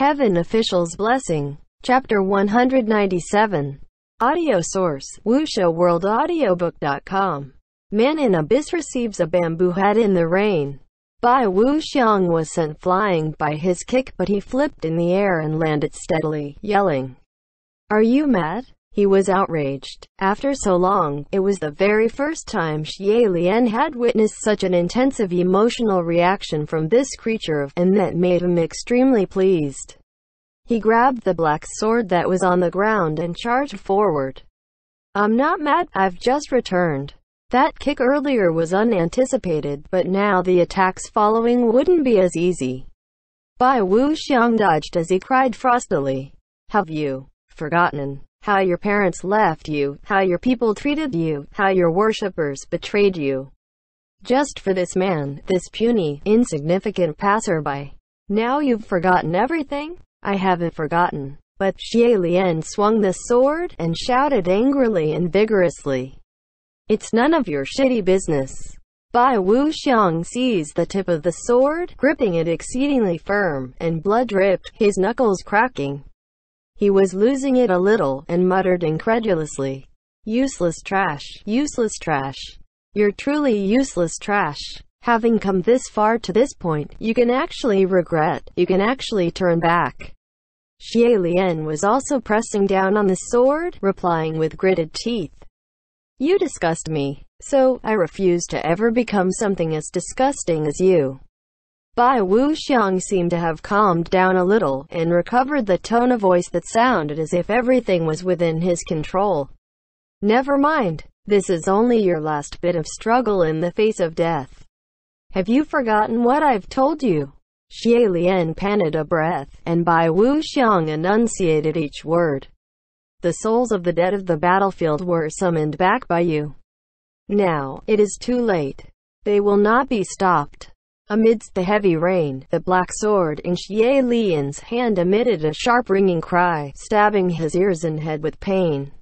Heaven Official's Blessing. Chapter 197. Audio source: WuXiaWorldAudiobook.com. Man in Abyss receives a bamboo hat in the rain. Bai Wuxiang was sent flying by his kick, but he flipped in the air and landed steadily, yelling, "Are you mad?" He was outraged. After so long, it was the very first time Xie Lian had witnessed such an intensive emotional reaction from this creature, and that made him extremely pleased. He grabbed the black sword that was on the ground and charged forward. "I'm not mad, I've just returned." That kick earlier was unanticipated, but now the attacks following wouldn't be as easy. Bai Wuxiang dodged as he cried frostily, "Have you forgotten how your parents left you, how your people treated you, how your worshippers betrayed you? Just for this man, this puny, insignificant passerby. Now you've forgotten everything?" "I haven't forgotten." But Xie Lian swung the sword and shouted angrily and vigorously, "It's none of your shitty business." Bai Wuxiang seized the tip of the sword, gripping it exceedingly firm, and blood dripped, his knuckles cracking. He was losing it a little, and muttered incredulously, "Useless trash, useless trash. You're truly useless trash. Having come this far to this point, you can actually regret, you can actually turn back." Xie Lian was also pressing down on the sword, replying with gritted teeth, "You disgust me, so I refuse to ever become something as disgusting as you." Bai Wuxiang seemed to have calmed down a little, and recovered the tone of voice that sounded as if everything was within his control. "Never mind. This is only your last bit of struggle in the face of death. Have you forgotten what I've told you?" Xie Lian panted a breath, and Bai Wuxiang enunciated each word. "The souls of the dead of the battlefield were summoned back by you. Now, it is too late. They will not be stopped." Amidst the heavy rain, the black sword in Xie Lian's hand emitted a sharp ringing cry, stabbing his ears and head with pain.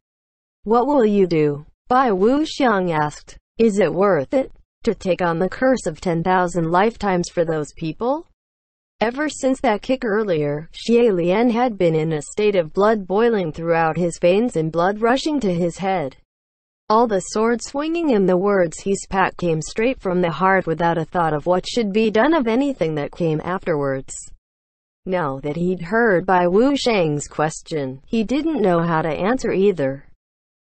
"What will you do?" Bai Wuxiang asked. "Is it worth it, to take on the curse of 10,000 lifetimes for those people?" Ever since that kick earlier, Xie Lian had been in a state of blood boiling throughout his veins and blood rushing to his head. All the sword swinging and the words he spat came straight from the heart without a thought of what should be done of anything that came afterwards. Now that he'd heard Bai Wuxiang's question, he didn't know how to answer either.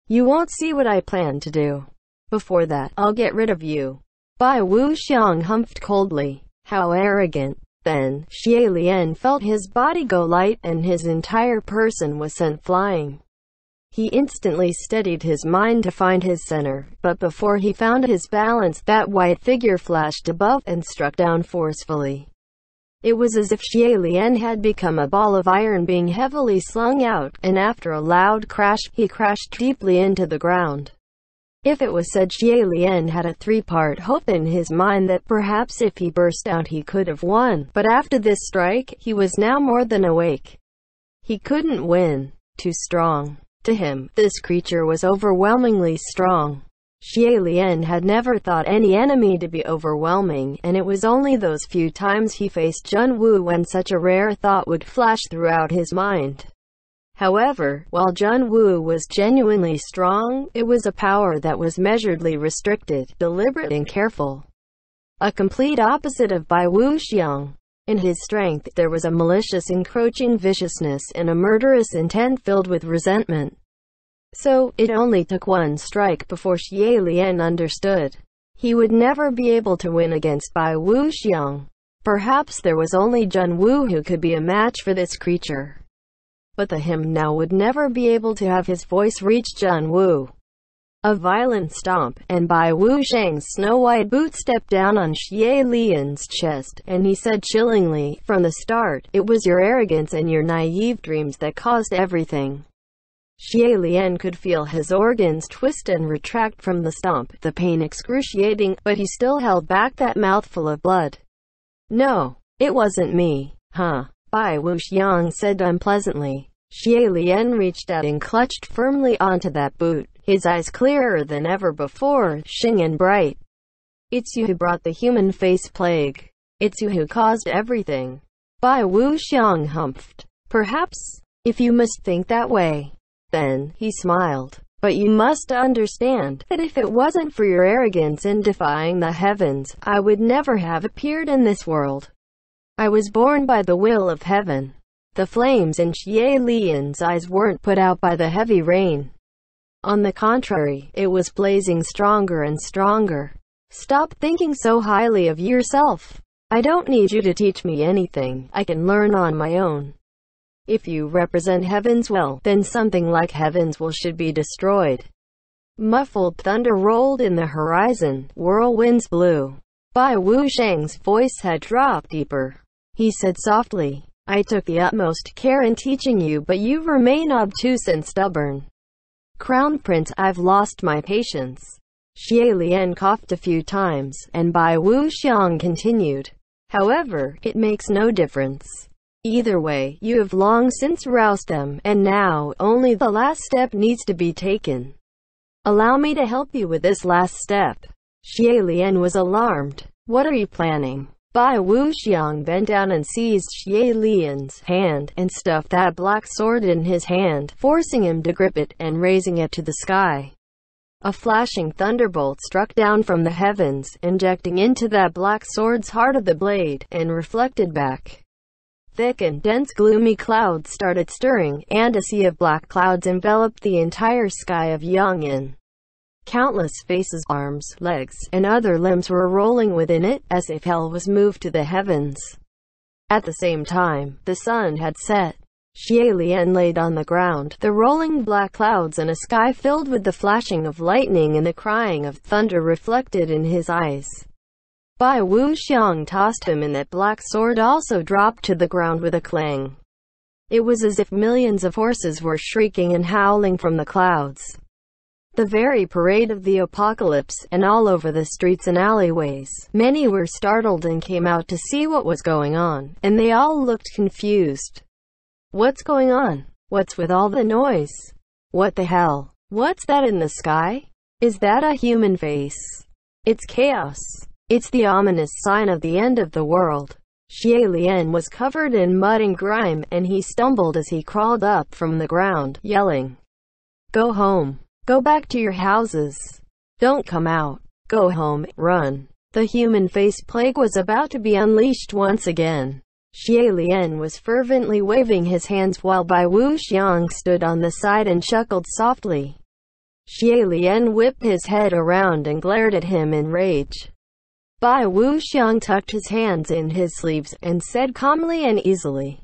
"You won't see what I plan to do. Before that, I'll get rid of you." Bai Wuxiang humphed coldly. How arrogant. Then, Xie Lian felt his body go light, and his entire person was sent flying. He instantly steadied his mind to find his center, but before he found his balance, that white figure flashed above, and struck down forcefully. It was as if Xie Lian had become a ball of iron being heavily slung out, and after a loud crash, he crashed deeply into the ground. If it was said Xie Lian had a three-part hope in his mind that perhaps if he burst out he could have won, but after this strike, he was now more than awake. He couldn't win. Too strong. To him, this creature was overwhelmingly strong. Xie Lian had never thought any enemy to be overwhelming, and it was only those few times he faced Jun Wu when such a rare thought would flash throughout his mind. However, while Jun Wu was genuinely strong, it was a power that was measuredly restricted, deliberate and careful. A complete opposite of Bai Wuxiang. In his strength, there was a malicious, encroaching viciousness and a murderous intent filled with resentment. So, it only took one strike before Xie Lian understood. He would never be able to win against Bai Wuxiang. Perhaps there was only Jun Wu who could be a match for this creature. But the him now would never be able to have his voice reach Jun Wu. A violent stomp, and Bai Wuxiang's snow-white boot stepped down on Xie Lian's chest, and he said chillingly, "From the start, it was your arrogance and your naive dreams that caused everything." Xie Lian could feel his organs twist and retract from the stomp, the pain excruciating, but he still held back that mouthful of blood. "No, it wasn't me." "Huh?" Bai Wuxiang said unpleasantly. Xie Lian reached out and clutched firmly onto that boot, his eyes clearer than ever before, shing and bright. "It's you who brought the human face plague. It's you who caused everything." Bai Wuxiang humphed. Perhaps, if you must think that way, then, he smiled. But you must understand that if it wasn't for your arrogance in defying the heavens, I would never have appeared in this world. I was born by the will of heaven. The flames in Xie Lian's eyes weren't put out by the heavy rain. On the contrary, it was blazing stronger and stronger. Stop thinking so highly of yourself. I don't need you to teach me anything. I can learn on my own. If you represent heaven's will, then something like heaven's will should be destroyed. Muffled thunder rolled in the horizon. Whirlwinds blew. Bai Wuxiang's voice had dropped deeper. He said softly, I took the utmost care in teaching you, but you remain obtuse and stubborn. Crown Prince, I've lost my patience. Xie Lian coughed a few times, and Bai Wuxiang continued. However, it makes no difference. Either way, you have long since roused them, and now, only the last step needs to be taken. Allow me to help you with this last step. Xie Lian was alarmed. What are you planning? Bai Wuxiang bent down and seized Xie Lian's hand, and stuffed that black sword in his hand, forcing him to grip it, and raising it to the sky. A flashing thunderbolt struck down from the heavens, injecting into that black sword's heart of the blade, and reflected back. Thick and dense gloomy clouds started stirring, and a sea of black clouds enveloped the entire sky of Yang'an. Countless faces, arms, legs, and other limbs were rolling within it, as if hell was moved to the heavens. At the same time, the sun had set. Xie Lian laid on the ground, the rolling black clouds and a sky filled with the flashing of lightning and the crying of thunder reflected in his eyes. Bai Wuxiang tossed him, and that black sword also dropped to the ground with a clang. It was as if millions of horses were shrieking and howling from the clouds. The very parade of the apocalypse, and all over the streets and alleyways. Many were startled and came out to see what was going on, and they all looked confused. What's going on? What's with all the noise? What the hell? What's that in the sky? Is that a human face? It's chaos. It's the ominous sign of the end of the world. Xie Lian was covered in mud and grime, and he stumbled as he crawled up from the ground, yelling, Go home. Go back to your houses. Don't come out. Go home. Run. The human face plague was about to be unleashed once again. Xie Lian was fervently waving his hands while Bai Wuxiang stood on the side and chuckled softly. Xie Lian whipped his head around and glared at him in rage. Bai Wuxiang tucked his hands in his sleeves, and said calmly and easily,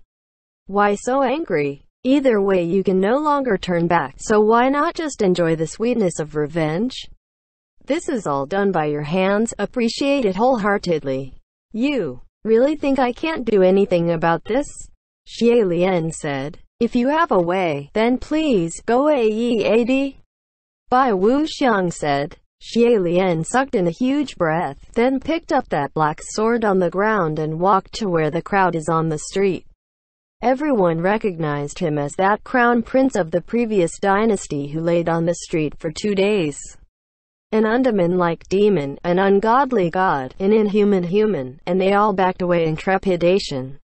Why so angry? Either way you can no longer turn back, so why not just enjoy the sweetness of revenge? This is all done by your hands, appreciate it wholeheartedly. You really think I can't do anything about this? Xie Lian said. If you have a way, then please, go ahead. Bai Wuxiang said. Xie Lian sucked in a huge breath, then picked up that black sword on the ground and walked to where the crowd is on the street. Everyone recognized him as that crown prince of the previous dynasty who laid on the street for 2 days. An undemon-like demon, an ungodly god, an inhuman human, and they all backed away in trepidation.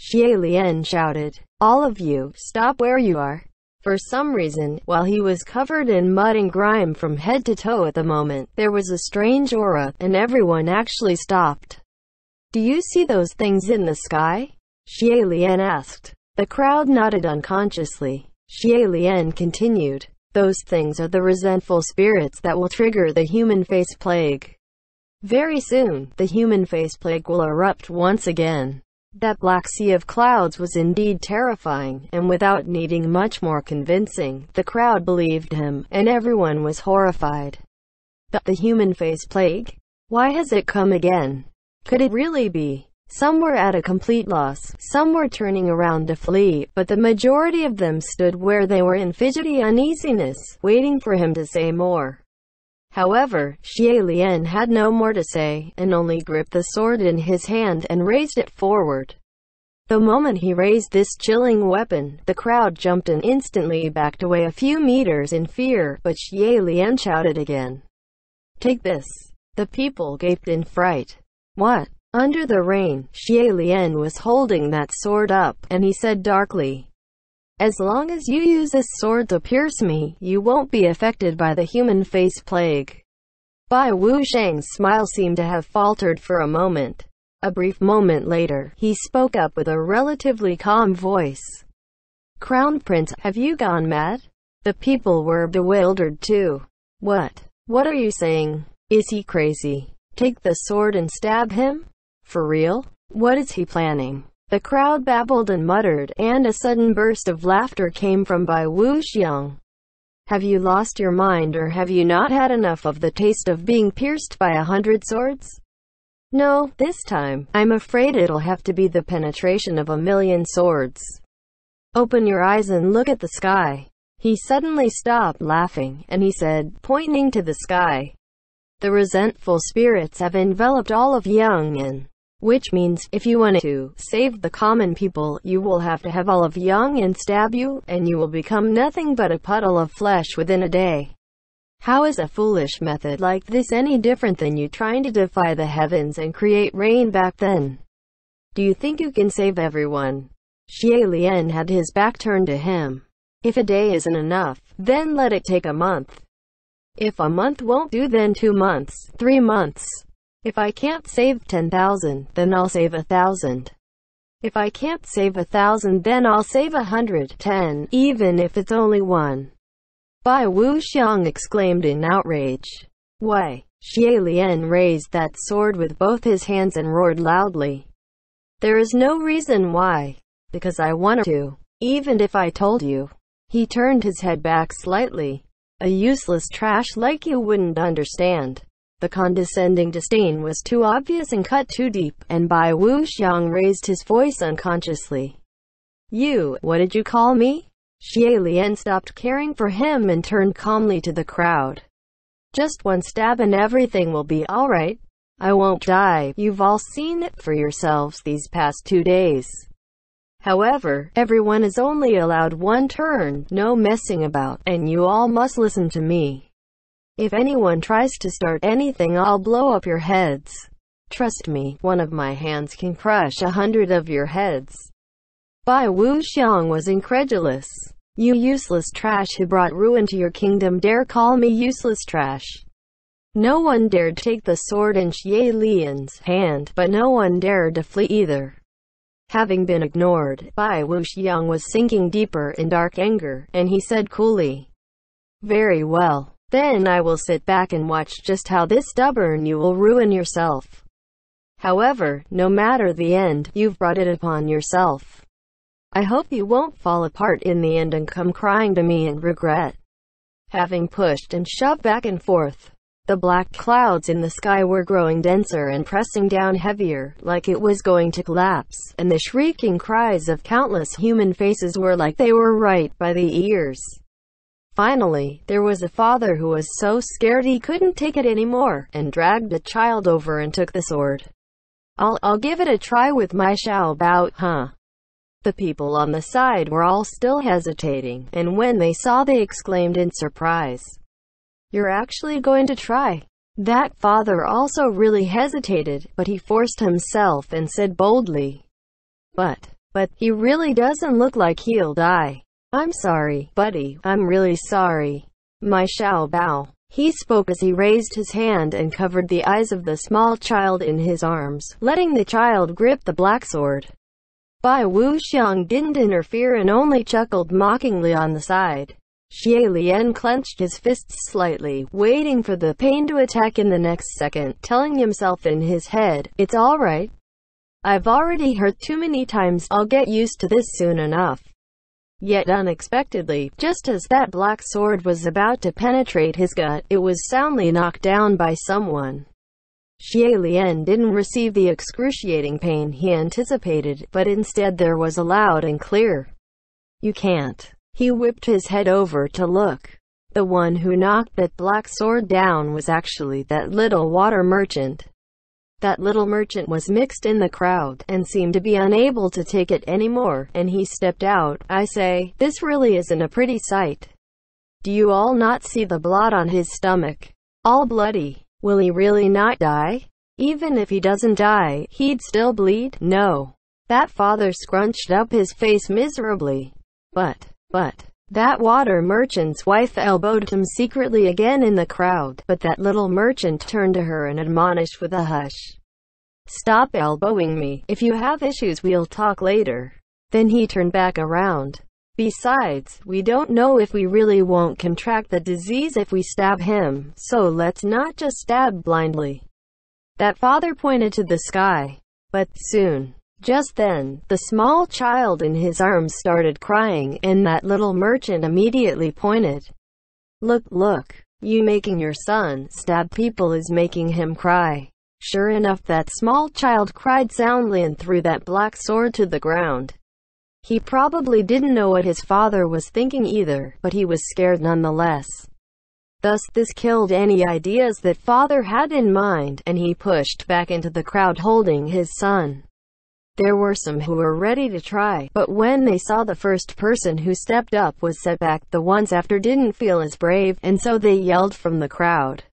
Xie Lian shouted, All of you, stop where you are. For some reason, while he was covered in mud and grime from head to toe at the moment, there was a strange aura, and everyone actually stopped. Do you see those things in the sky? Xie Lian asked. The crowd nodded unconsciously. Xie Lian continued. Those things are the resentful spirits that will trigger the human face plague. Very soon, the human face plague will erupt once again. That black sea of clouds was indeed terrifying, and without needing much more convincing, the crowd believed him, and everyone was horrified. The human face plague? Why has it come again? Could it really be? Some were at a complete loss, some were turning around to flee, but the majority of them stood where they were in fidgety uneasiness, waiting for him to say more. However, Xie Lian had no more to say, and only gripped the sword in his hand and raised it forward. The moment he raised this chilling weapon, the crowd jumped and instantly backed away a few meters in fear, but Xie Lian shouted again. Take this. The people gaped in fright. What? Under the rain, Xie Lian was holding that sword up, and he said darkly, "As long as you use this sword to pierce me, you won't be affected by the human face plague." Bai Wuxiang's smile seemed to have faltered for a moment. A brief moment later, he spoke up with a relatively calm voice. "Crown Prince, have you gone mad?" The people were bewildered too. What are you saying? Is he crazy? Take the sword and stab him? For real? What is he planning? The crowd babbled and muttered, and a sudden burst of laughter came from Bai Wuxiang. "Have you lost your mind, or have you not had enough of the taste of being pierced by 100 swords? No, this time, I'm afraid it'll have to be the penetration of 1,000,000 swords. Open your eyes and look at the sky." He suddenly stopped laughing, and he said, pointing to the sky, "The resentful spirits have enveloped all of Yang'an. Which means, if you want to save the common people, you will have to have all of Yang'an stab you, and you will become nothing but a puddle of flesh within a day. How is a foolish method like this any different than you trying to defy the heavens and create rain back then? Do you think you can save everyone?" Xie Lian had his back turned to him. "If a day isn't enough, then let it take a month. If a month won't do, then 2 months, 3 months. If I can't save 10,000, then I'll save 1,000. If I can't save 1,000, then I'll save 110, even if it's only 1. Bai Wuxiang exclaimed in outrage. "Why?" Xie Lian raised that sword with both his hands and roared loudly. "There is no reason why. Because I want to. Even if I told you." He turned his head back slightly. "A useless trash like you wouldn't understand." The condescending disdain was too obvious and cut too deep, and Bai Wuxiang raised his voice unconsciously. What did you call me?" Xie Lian stopped caring for him and turned calmly to the crowd. "Just one stab and everything will be alright. I won't die. You've all seen it for yourselves these past 2 days. However, everyone is only allowed 1 turn, no messing about, and you all must listen to me. If anyone tries to start anything, I'll blow up your heads. Trust me, one of my hands can crush 100 of your heads." Bai Wuxiang was incredulous. "You useless trash who brought ruin to your kingdom dare call me useless trash?" No one dared take the sword in Xie Lian's hand, but no one dared to flee either. Having been ignored, Bai Wuxiang was sinking deeper in dark anger, and he said coolly, "Very well. Then I will sit back and watch just how this stubborn you will ruin yourself. However, no matter the end, you've brought it upon yourself. I hope you won't fall apart in the end and come crying to me in regret." Having pushed and shoved back and forth, the black clouds in the sky were growing denser and pressing down heavier, like it was going to collapse, and the shrieking cries of countless human faces were like they were right by the ears. Finally, there was a father who was so scared he couldn't take it anymore, and dragged a child over and took the sword. I'll give it a try with my Xiao Bao, huh?" The people on the side were all still hesitating, and when they saw, they exclaimed in surprise, "You're actually going to try?" That father also really hesitated, but he forced himself and said boldly, But he really doesn't look like he'll die. I'm sorry, buddy, I'm really sorry. My Xiao Bao." He spoke as he raised his hand and covered the eyes of the small child in his arms, letting the child grip the black sword. Bai Wuxiang didn't interfere and only chuckled mockingly on the side. Xie Lian clenched his fists slightly, waiting for the pain to attack in the next second, telling himself in his head, "It's alright. I've already hurt too many times, I'll get used to this soon enough." Yet unexpectedly, just as that black sword was about to penetrate his gut, it was soundly knocked down by someone. Xie Lian didn't receive the excruciating pain he anticipated, but instead there was a loud and clear, "You can't." He whipped his head over to look. The one who knocked that black sword down was actually that little water merchant. That little merchant was mixed in the crowd, and seemed to be unable to take it anymore, and he stepped out. "I say, this really isn't a pretty sight. Do you all not see the blood on his stomach? All bloody. Will he really not die?" Even if he doesn't die, he'd still bleed? No. That father scrunched up his face miserably. But, that water merchant's wife elbowed him secretly again in the crowd, but that little merchant turned to her and admonished with a hush. Stop elbowing me. If you have issues, we'll talk later. Then he turned back around. Besides, we don't know if we really won't contract the disease if we stab him, so let's not just stab blindly. That father pointed to the sky. But soon, just then, the small child in his arms started crying, and that little merchant immediately pointed. Look, you making your son stab people is making him cry. Sure enough, that small child cried soundly and threw that black sword to the ground. He probably didn't know what his father was thinking either, but he was scared nonetheless. Thus, this killed any ideas that father had in mind, and he pushed back into the crowd holding his son. There were some who were ready to try, but when they saw the first person who stepped up was set back, the ones after didn't feel as brave, and so they yelled from the crowd.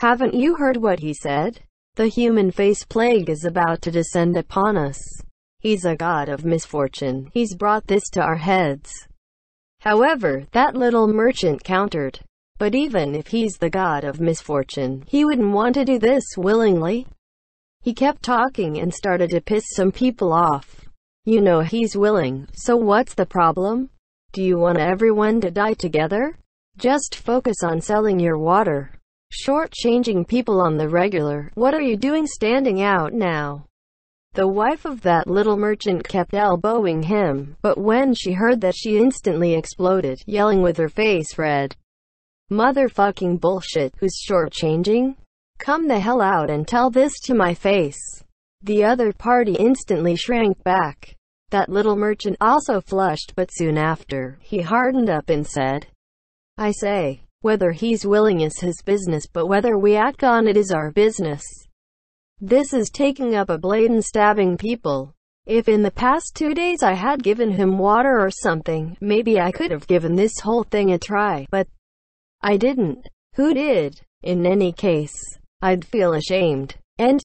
Haven't you heard what he said? The human face plague is about to descend upon us. He's a god of misfortune. He's brought this to our heads. However, that little merchant countered. But even if he's the god of misfortune, he wouldn't want to do this willingly. He kept talking and started to piss some people off. You know he's willing, so what's the problem? Do you want everyone to die together? Just focus on selling your water. Short-changing people on the regular. What are you doing standing out now? The wife of that little merchant kept elbowing him, but when she heard that, she instantly exploded, yelling with her face red. Motherfucking bullshit. Who's short-changing? Come the hell out and tell this to my face. The other party instantly shrank back. That little merchant also flushed, but soon after, he hardened up and said, I say, whether he's willing is his business, but whether we act on it is our business. This is taking up a blade and stabbing people. If in the past 2 days I had given him water or something, maybe I could have given this whole thing a try, but I didn't. Who did? In any case, I'd feel ashamed. End.